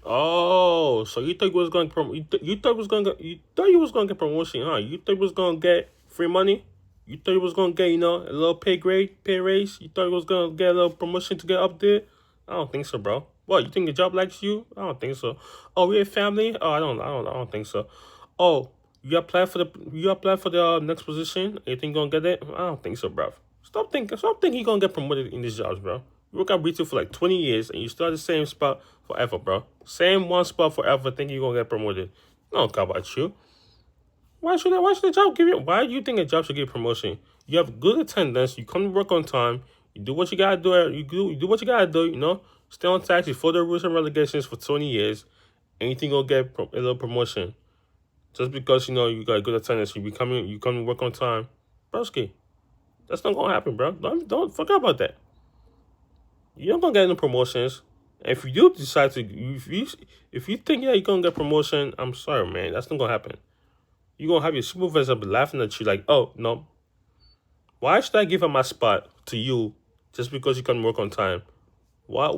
Oh, so you thought you was going to you thought was going to you thought you was going to get promotion, huh? You thought you was going to get free money? You thought you was going to get, a little pay raise? You thought you was going to get a little promotion to get up there? I don't think so, bro. What, you think the job likes you? I don't think so. Oh, we a family? Oh, I don't think so. Oh, you applied for the next position? You think you're going to get it? I don't think so, bro. Stop thinking you're going to get promoted in these jobs, bro. You work at retail for like 20 years and you still at the same spot forever, bro. Same one spot forever, thinking you're gonna get promoted. I don't care about you. Why should the job give you why do you think a job should give promotion? You have good attendance, you come to work on time, you do what you gotta do, you do what you gotta do, stay on tax, you follow the rules and regulations for 20 years, and you think you'll get a little promotion. Just because you got good attendance, you come to work on time. Broski, that's not gonna happen, bro. Don't forget about that. You're not gonna get any promotions. And if you do decide to, if you think you're gonna get promotion, I'm sorry, man, that's not gonna happen. You're gonna have your supervisor be laughing at you like, oh no, why should I give up my spot to you just because you can work on time? What?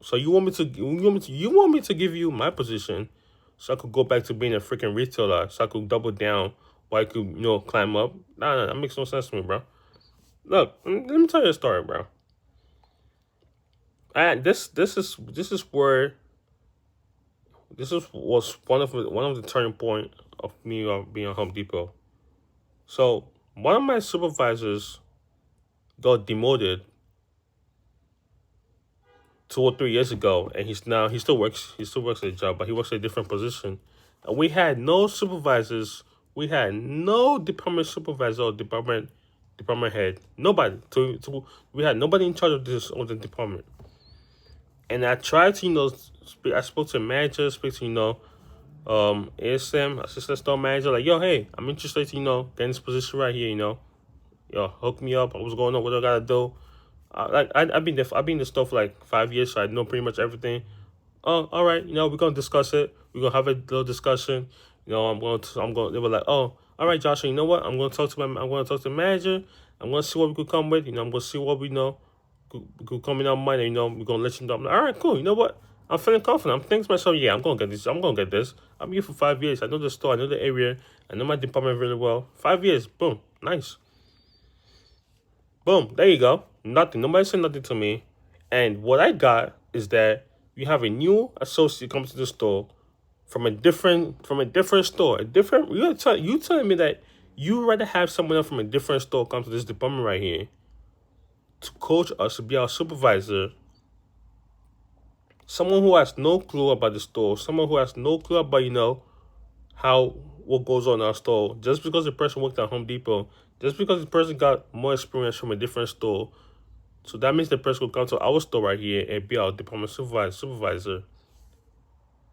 So you want me to give you my position so I could go back to being a freaking retailer, so I could double down, or I could climb up? Nah, that makes no sense to me, bro. Look, let me tell you a story, bro. This is where was one of the turning point of me being at Home Depot. So one of my supervisors got demoted 2 or 3 years ago, and he still works at the job, but he works at a different position. And we had no supervisors, we had no department supervisor or department head, nobody we had nobody in charge of the department. And I tried to I spoke to the manager, speak to ASM, assistant store manager, like, yo, hey, I'm interested to, get in this position right here, yo, hook me up. What's going on? What do I gotta do? I've been in the store for like 5 years, so I know pretty much everything. Oh, all right, we're gonna discuss it. We're gonna have a little discussion. They were like, oh, all right, Joshua, you know what? I'm gonna talk to the manager. I'm gonna see what we could come with. I'm gonna see what we know could come in our mind. And, we're gonna let you know. I'm like, all right, cool. You know what? I'm feeling confident. I'm thinking to myself, yeah, I'm gonna get this. I'm gonna get this. I'm here for 5 years. I know the store. I know the area. I know my department really well. 5 years. Boom. Nice. Boom. There you go. Nothing. Nobody said nothing to me. And what I got is that you have a new associate come to the store from a different store. You telling me that you rather have someone else from a different store come to this department right here to coach us, to be our supervisor, someone who has no clue about the store, someone who has no clue about how what goes on in our store. Just because the person worked at Home Depot, just because the person got more experience from a different store, so that means the person will come to our store right here and be our department supervisor.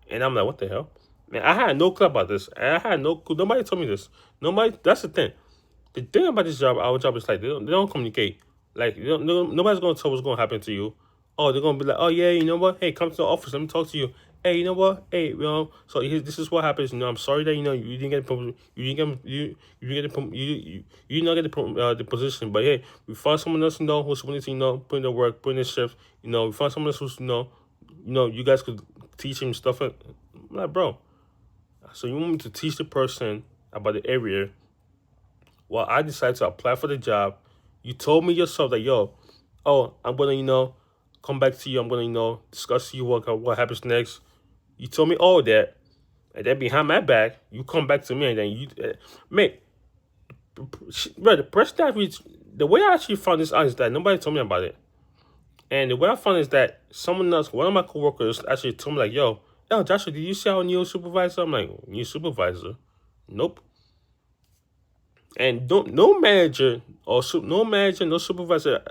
And I'm like, what the hell? Man, I had no clue about this. I had no clue. Nobody told me this. Nobody. That's the thing. The thing about this job, our job is like they don't communicate. Like nobody's gonna tell what's gonna happen to you. Oh, they're gonna be like, oh yeah, you know what? Hey, come to the office. Let me talk to you. Hey, you know what? Hey, so this is what happens. I'm sorry that you didn't get you didn't get you didn't get you did not get the position. But hey, we found someone else who's willing to put in the work, put in the shift. We found someone else who's you guys could teach him stuff. I'm like, bro. So you want me to teach the person about the area while I decide to apply for the job? You told me yourself that, yo, oh, I'm gonna, come back to you. I'm gonna, discuss to you what happens next. You told me all that, and then behind my back, you come back to me, and then mate, bro, the way I actually found this out is that nobody told me about it. And the way I found is that someone else, one of my coworkers, actually told me like, yo, Joshua, did you see our new supervisor? I'm like, new supervisor? Nope. And no manager, no supervisor,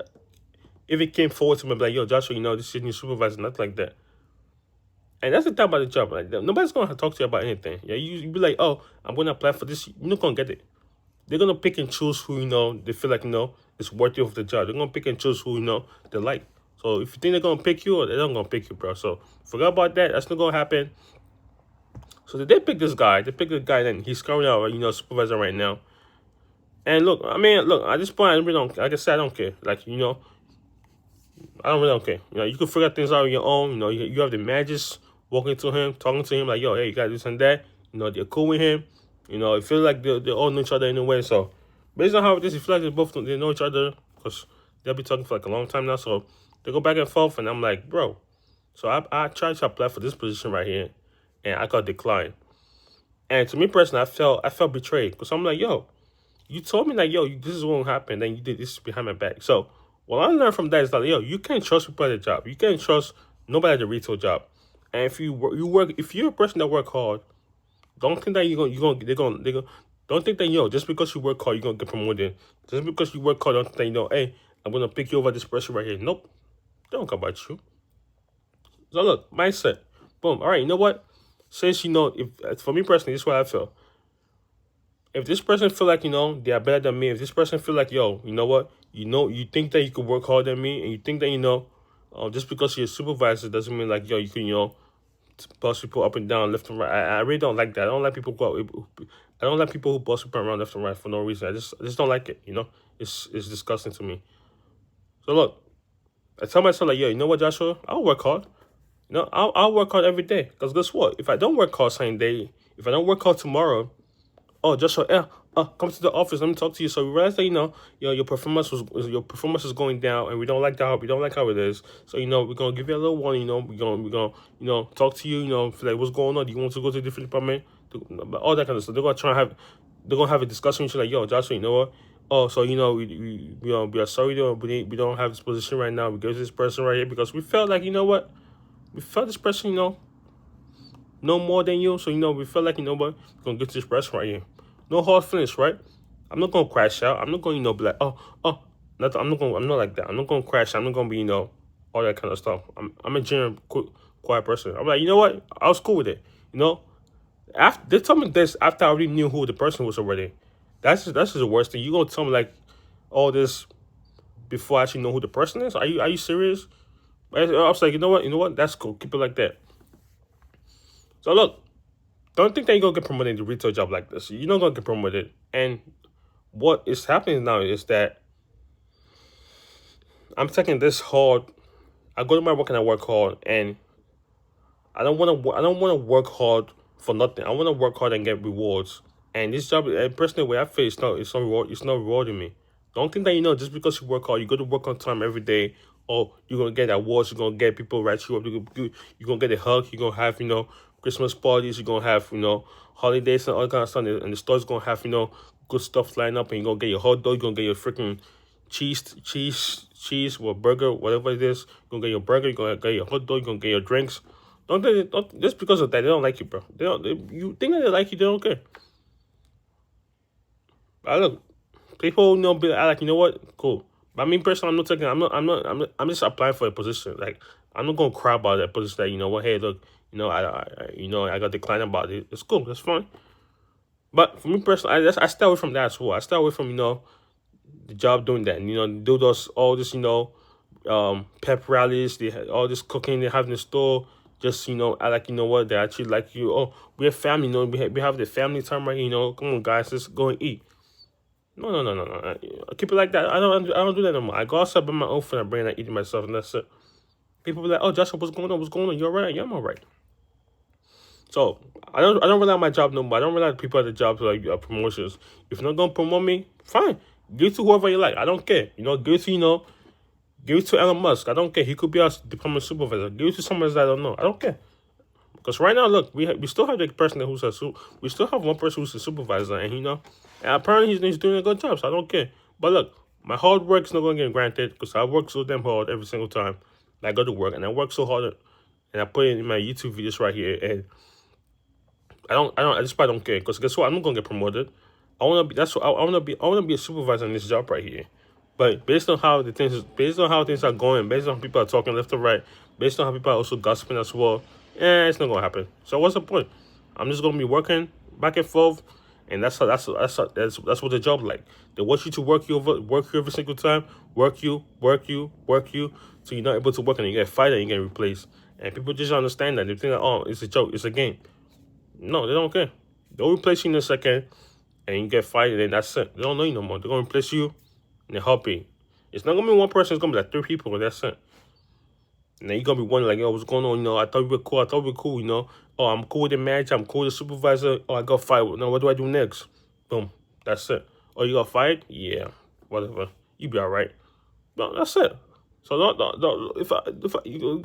if it came forward to me, like, yo, Joshua, this is new supervisor, nothing like that. And that's the thing about the job. Like, nobody's gonna talk to you about anything. Yeah, you be like, oh, I'm gonna apply for this. You're not gonna get it. They're gonna pick and choose who they feel like is worthy of the job. They're gonna pick and choose who they like. So if you think they're gonna pick you, they're not gonna pick you, bro. So forget about that. That's not gonna happen. So they pick this guy. They pick the guy, and he's currently our supervisor right now. And look, at this point, I really don't. Like I said, I don't care. Like I don't really don't care. You can figure out things out on your own. You have the managers walking to him, talking to him like, yo, hey, you got this and that. They're cool with him. It feels like they all know each other in a way. So based on how it is, it feels like they know each other because they'll be talking for like a long time now. So they go back and forth, and I'm like, bro. So I tried to apply for this position right here, and I got declined. And to me personally, I felt betrayed because I'm like, yo, you told me like, yo, this is what will happen, then you did this behind my back. So what I learned from that is that, yo, you can't trust people at the job. You can't trust nobody at the retail job. And if if you're a person that work hard, don't think that don't think that, just because you work hard, you're gonna get promoted. Just because you work hard, don't think that, hey, I'm gonna pick you over this person right here. Nope, they don't care about you. So look, mindset, boom. All right, you know what? Since if for me personally, this is what I feel. If this person feel like they are better than me, if this person feel like, yo, you know what, you think that you could work harder than me, and you think that just because you're a supervisor doesn't mean like, yo, you can boss people up and down, left and right. I really don't like that. I don't like people I don't like people who boss people around left and right for no reason. I just don't like it. It's disgusting to me. So look, I tell myself like, yo, you know what, Joshua, I'll work hard. I'll work hard every day. Because guess what? If I don't work hard same day, if I don't work hard tomorrow, oh, Joshua, come to the office. Let me talk to you. So we realized that your performance is going down, and we don't like how it is. So we're gonna give you a little warning. We're gonna talk to you. Feel like what's going on? Do you want to go to a different department? All that kind of stuff. They're gonna have a discussion with you like, yo, Joshua, you know what? Oh, so we are sorry though, we don't have this position right now. We go to this person right here because we felt like, we felt this person know more than you. So we felt like, what, we're gonna get to this person right here. No hard feelings, right? I'm not gonna crash out. I'm not gonna, be like, I'm not like that. I'm not gonna crash. I'm not gonna be, all that kind of stuff. I'm a genuine, quiet person. I'm like, you know what? I was cool with it. After they told me this after I already knew who the person was already. That's just the worst thing. You gonna tell me like all this before I actually know who the person is? Are you serious? I was like, you know what? That's cool. Keep it like that. So look, don't think that you're gonna get promoted in the retail job like this. You're not gonna get promoted. And what is happening now is that I'm taking this hard. I go to my work and I work hard, and I don't want to. I don't want to work hard for nothing. I want to work hard and get rewards. And this job, personally, the way I feel, it's not rewarding me. Don't think that just because you work hard, you go to work on time every day, or you're gonna get awards, you're gonna get people write you up, you're gonna get a hug, you're gonna have Christmas parties, you're gonna have holidays and all kind of stuff, and the store's gonna have good stuff lined up, and you're gonna get your hot dog, you're gonna get your freaking cheese or burger, whatever it is. You're gonna get your burger, you're gonna get your hot dog, you're gonna get your drinks. Don't just because of that they don't like you, bro. You think that they like you, they don't care. I look, people be like, you know what, cool. But I mean, personally, I'm just applying for a position. Like, I'm not gonna cry about that position. That what, hey, look, I got declined about it. It's cool, that's fine. But for me personally, I stay away from that as well. I stay away from the job doing that. And, do all this pep rallies. They had all this cooking they have in the store. Just I like what they actually like you. Oh, we're family. We have the family time right here. Come on, guys, let's go and eat. No. Keep it like that. I don't do that no more. I go outside by my own food. I bring it, I eat it myself, and that's it. People be like, "Oh, Joshua, what's going on? What's going on? You're right. Yeah, I'm all right." So I don't rely on my job no more. I don't rely on people at the job for like promotions. If you're not gonna promote me, fine. Give it to whoever you like. I don't care. Give it to Elon Musk. I don't care. He could be our department supervisor. Give it to someone that I don't know. I don't care. Because right now, look, we still have the person who's we still have one person who's a supervisor, and and apparently he's doing a good job. So I don't care. But look, my hard work is not going to get granted because I work so damn hard every single time I go to work, and I work so hard, and I put it in my YouTube videos right here, and I just probably don't care because guess what? I'm not gonna get promoted. I want to be a supervisor in this job right here. But based on how things are going, based on how people are talking left or right, based on how people are also gossiping as well, it's not gonna happen. So what's the point? I'm just gonna be working back and forth, and that's what the job like. They want you to work you every single time, work you, so you're not able to work and you get fired and you get replaced. And people just don't understand that. They think that, oh, it's a joke, it's a game. No, they don't care. They'll replace you in a second, and you get fired, and then that's it. They don't know you no more. They're gonna replace you in a heartbeat. It's not gonna be one person. It's gonna be like 3 people, and that's it. And then you're gonna be wondering, like, yo, what's going on? I thought we were cool. I thought we were cool. Oh, I'm cool with the manager. I'm cool with the supervisor. Oh, I got fired. Now, what do I do next? Boom. That's it. Oh, you got fired? Yeah. Whatever. You be all right. No, that's it. So don't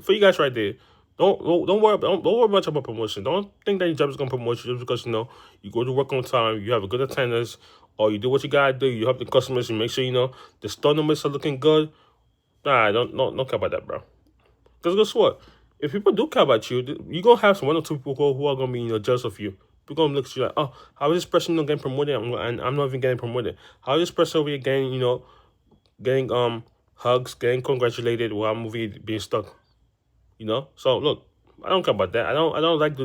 for you guys right there, don't worry much about promotion. Don't think that your job is gonna promote you just because you go to work on time, you have a good attendance, or you do what you gotta do. You help the customers, you make sure the store numbers are looking good. Nah, don't care about that, bro. Because guess what? If people do care about you, you're gonna have some one or two people who are gonna be jealous of you. People gonna look at you like, oh, how is this person not getting promoted? And I'm not even getting promoted. How is this person over here getting getting hugs, getting congratulated while I'm over being stuck? So look, I don't care about that. I don't like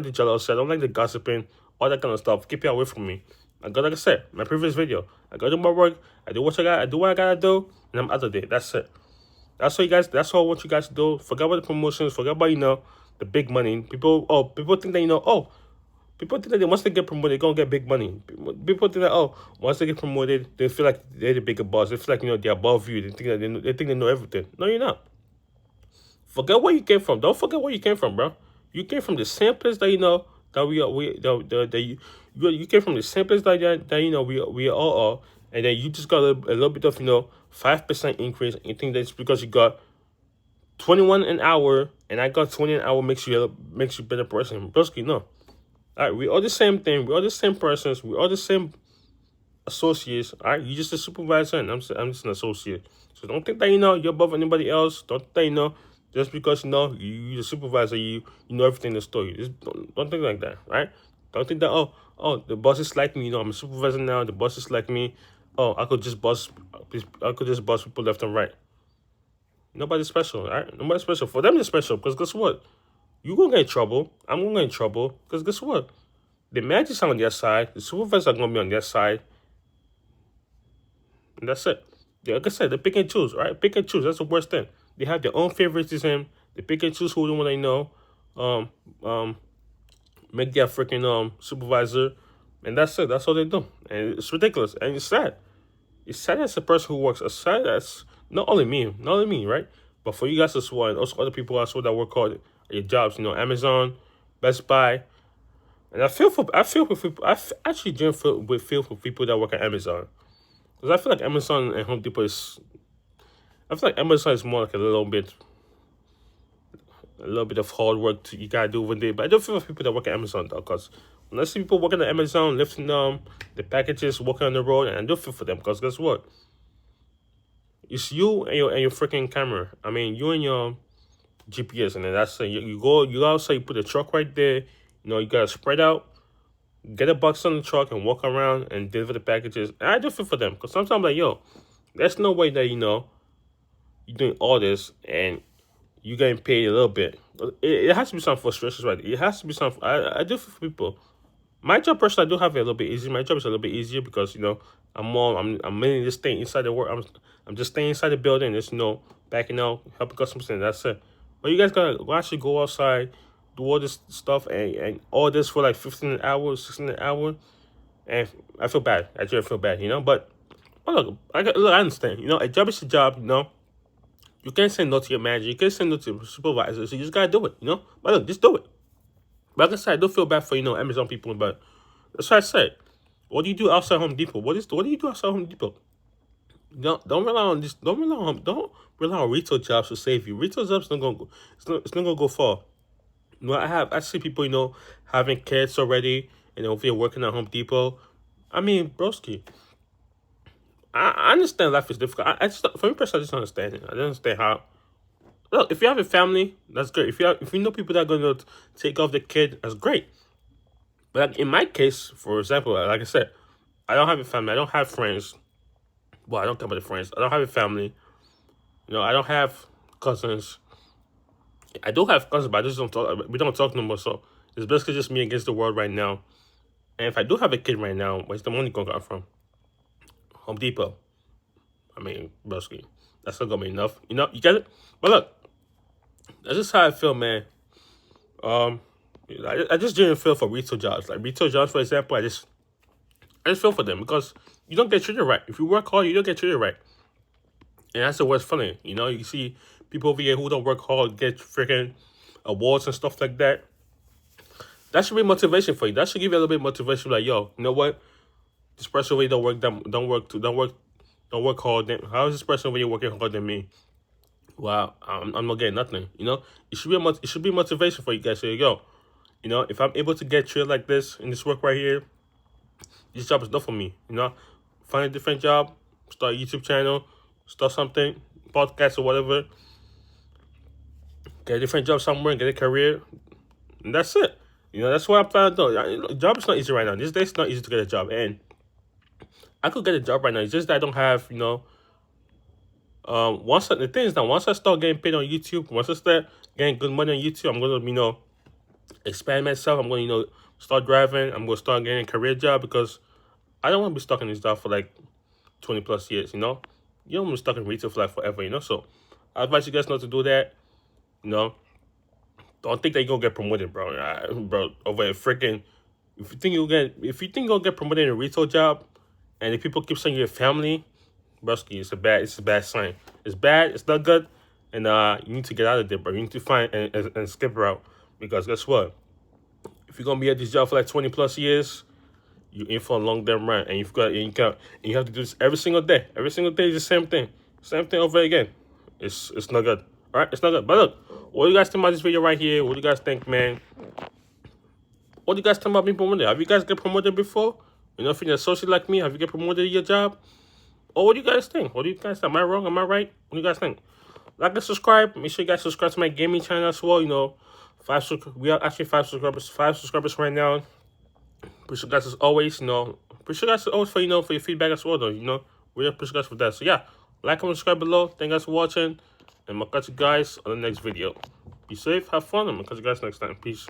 the jealousy. I don't like the gossiping, all that kind of stuff. Keep it away from me. Like I said, my previous video, I go to my work. I do what I gotta do, and I'm out of there. That's it. That's all you guys. That's all I want you guys to do. Forget about the promotions. Forget about the big money. People think that people think that once they get promoted, they're gonna get big money. People think that once they get promoted, they feel like they're the bigger boss. They feel like they're above you. They think that they think they know everything. No, you're not. Forget where you came from. Don't forget where you came from, bro. You came from the same place that that we are. You came from the same place that we all are, and then you just got a little bit of 5% increase. And you think that's because you got 21 an hour, and I got 20 an hour makes you a better person. Broski, no. All right, we all the same thing. We all the same persons. We all the same associates. All right, you just a supervisor, and I'm just an associate. So don't think that you're above anybody else. Don't think that just because you're the supervisor, you know everything in the store. Just don't think like that, right? Don't think that the boss is like me. I'm a supervisor now. The boss is like me. Oh, I could just boss people left and right. Nobody's special, all right? Nobody's special. For them, it's special because guess what? You gonna get in trouble. I'm gonna get in trouble because guess what? The managers are on their side. The supervisors are gonna be on their side, and that's it. Like I said, they pick and choose, right? Pick and choose. That's the worst thing. They have their own favoritism. They pick and choose who they want to um, um, make their freaking supervisor, and that's it. That's all they do, and it's ridiculous and it's sad. It's sad as a person who works. It's sad as not only me, right? But for you guys as well, and also other people as well that work hard at your jobs. Amazon, Best Buy, and I feel for people. Actually genuinely feel for people that work at Amazon because I feel like Amazon and Home Depot is. I feel like Amazon is more like a little bit of hard work you gotta do one day. But I don't feel for people that work at Amazon though, because when I see people working at Amazon, lifting the packages, walking on the road, and I do feel for them because guess what? It's you and your freaking camera. I mean, you and your GPS, and then that's it. You go outside, you put the truck right there. You gotta spread out, get a box on the truck, and walk around and deliver the packages. And I do feel for them because sometimes like there's no way that you're doing all this and you're getting paid a little bit. It has to be some frustrations, right? It has to be some. I do feel for people. My job, personally, I do have it a little bit easier. My job is a little bit easier because I'm mainly just staying inside the work. I'm just staying inside the building, just backing out, helping customers, and that's it. But you guys gotta actually go outside, do all this stuff, and all this for like 15 an hour, 16 an hour, and I feel bad. I do feel bad, But look, I understand. A job is a job, You can't say no to your manager. You can't say no to your supervisor. So you just gotta do it, But look, just do it. But like I said, I do feel bad for Amazon people, but that's what I said. What do you do outside Home Depot? What do you do outside Home Depot? Don't rely on this. Don't rely on retail jobs to save you. Retail jobs not gonna go. It's not gonna go far. I see people having kids already and over here working at Home Depot. I mean, broski. I understand life is difficult. For me personally, I just don't understand it. I don't understand how. Look, if you have a family, that's great. If you know people that are going to take off the kid, that's great. But like in my case, for example, like I said, I don't have a family. I don't have friends. Well, I don't talk about the friends. I don't have a family. I don't have cousins. I do have cousins, but I just don't talk. We don't talk no more. So it's basically just me against the world right now. And if I do have a kid right now, where's the money going to come from? Home Depot. I mean, basically, that's not gonna be enough. You get it. But look, that's just how I feel, man. I just didn't feel for retail jobs. Like retail jobs, for example, I just feel for them because you don't get treated right. If you work hard, you don't get treated right, and that's the worst feeling. You see people over here who don't work hard get freaking awards and stuff like that. That should be motivation for you. That should give you a little bit of motivation. Like, yo, you know what? This person over here don't work hard. How is this person over here working harder than me? Wow, I'm not getting nothing. You know, it should be motivation for you guys. So, yo, you know, if I'm able to get trailed like this in this work right here, this job is not for me. You know, find a different job, start a YouTube channel, start something, podcast or whatever. Get a different job somewhere, get a career, and that's it. You know, that's what I'm planning to do. Job is not easy right now. These days, it's not easy to get a job, and I could get a job right now. It's just that I don't have, you know. The thing is that once I start getting paid on YouTube, once I start getting good money on YouTube, I'm gonna, you know, expand myself. I'm gonna, you know, start driving. I'm gonna start getting a career job because I don't want to be stuck in this job for like 20 plus years. You know, you don't want to be stuck in retail for like forever. You know, so I advise you guys not to do that. You know, don't think that you're gonna get promoted, bro. Bro, over a freaking. If you think you'll get promoted in a retail job, and if people keep saying you're family, broski, it's a bad sign. It's bad. It's not good, and you need to get out of there, bro. You need to find and skip route because guess what? If you're gonna be at this job for like 20 plus years, you're in for a long damn run, and you have to do this every single day. Every single day is the same thing over again. It's not good. All right, it's not good. But look, what do you guys think about this video right here? What do you guys think, man? What do you guys think about being promoted? Have you guys get promoted before? You know, if you're an associate like me, have you get promoted at your job? Or what do you guys think? What do you guys think? Am I wrong? Am I right? What do you guys think? Like and subscribe. Make sure you guys subscribe to my gaming channel as well. You know, we are actually 5 subscribers. 5 subscribers right now. Appreciate you guys as always. You know, appreciate you guys as always for, you know, for your feedback as well, though. You know, really appreciate you guys for that. So yeah, like and subscribe below. Thank you guys for watching, and I'll catch you guys on the next video. Be safe, have fun, and I'll catch you guys next time. Peace.